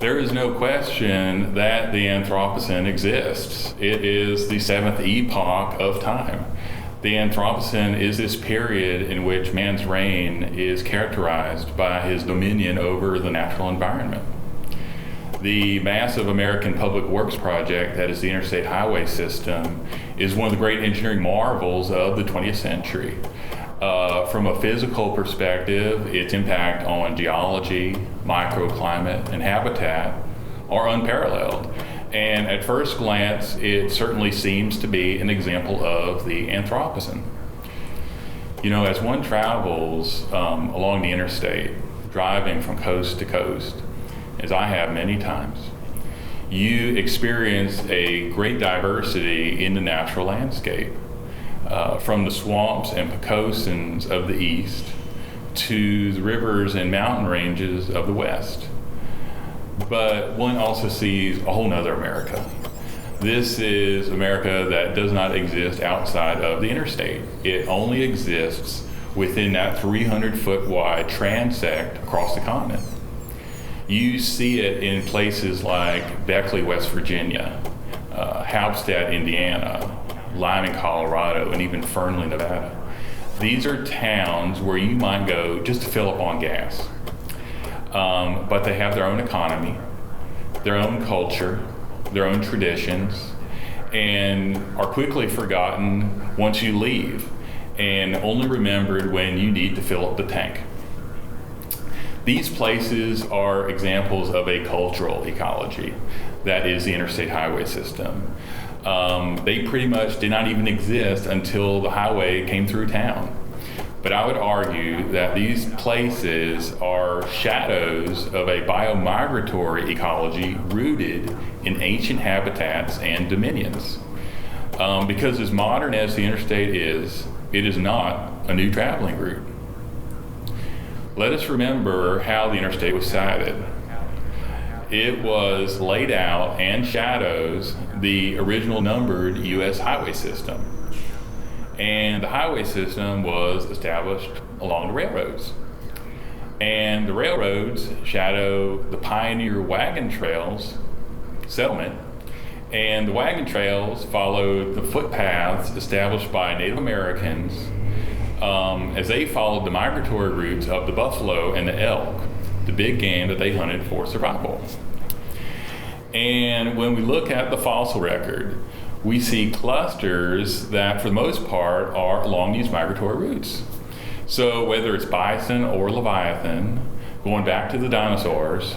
There is no question that the Anthropocene exists. It is the seventh epoch of time. The Anthropocene is this period in which man's reign is characterized by his dominion over the natural environment. The massive American public works project that is the interstate highway system is one of the great engineering marvels of the 20th century. From a physical perspective, its impact on geology, microclimate, and habitat are unparalleled. And at first glance, it certainly seems to be an example of the Anthropocene. You know, as one travels along the interstate, driving from coast to coast, as I have many times, you experience a great diversity in the natural landscape. From the swamps and precosins of the east to the rivers and mountain ranges of the west. But one also sees a whole nother America. This is America that does not exist outside of the interstate. It only exists within that 300-foot wide transect across the continent. You see it in places like Beckley, West Virginia, Halstead, Indiana, Lyman, Colorado, and even Fernley, Nevada. These are towns where you might go just to fill up on gas. But they have their own economy, their own culture, their own traditions, and are quickly forgotten once you leave, and only remembered when you need to fill up the tank. These places are examples of a cultural ecology that is the interstate highway system. They pretty much did not even exist until the highway came through town. But I would argue that these places are shadows of a biomigratory ecology rooted in ancient habitats and dominions. Because as modern as the interstate is, it is not a new traveling route. Let us remember how the interstate was sited. It was laid out and shadows the original numbered U.S. highway system. And the highway system was established along the railroads. And the railroads shadow the pioneer wagon trails settlement. And the wagon trails followed the footpaths established by Native Americans as they followed the migratory routes of the buffalo and the elk, the big game that they hunted for survival. And when we look at the fossil record, we see clusters that for the most part are along these migratory routes. So whether it's bison or leviathan, going back to the dinosaurs,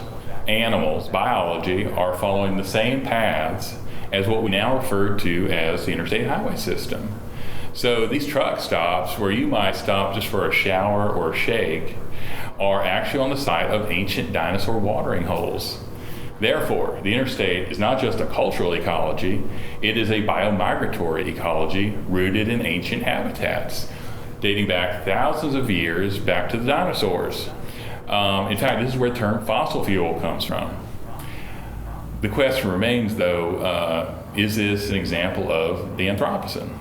animals, biology are following the same paths as what we now refer to as the interstate highway system. So these truck stops where you might stop just for a shower or a shake are actually on the site of ancient dinosaur watering holes. Therefore, the interstate is not just a cultural ecology, it is a biomigratory ecology rooted in ancient habitats, dating back thousands of years back to the dinosaurs. In fact, this is where the term fossil fuel comes from. The question remains, though, is this an example of the Anthropocene?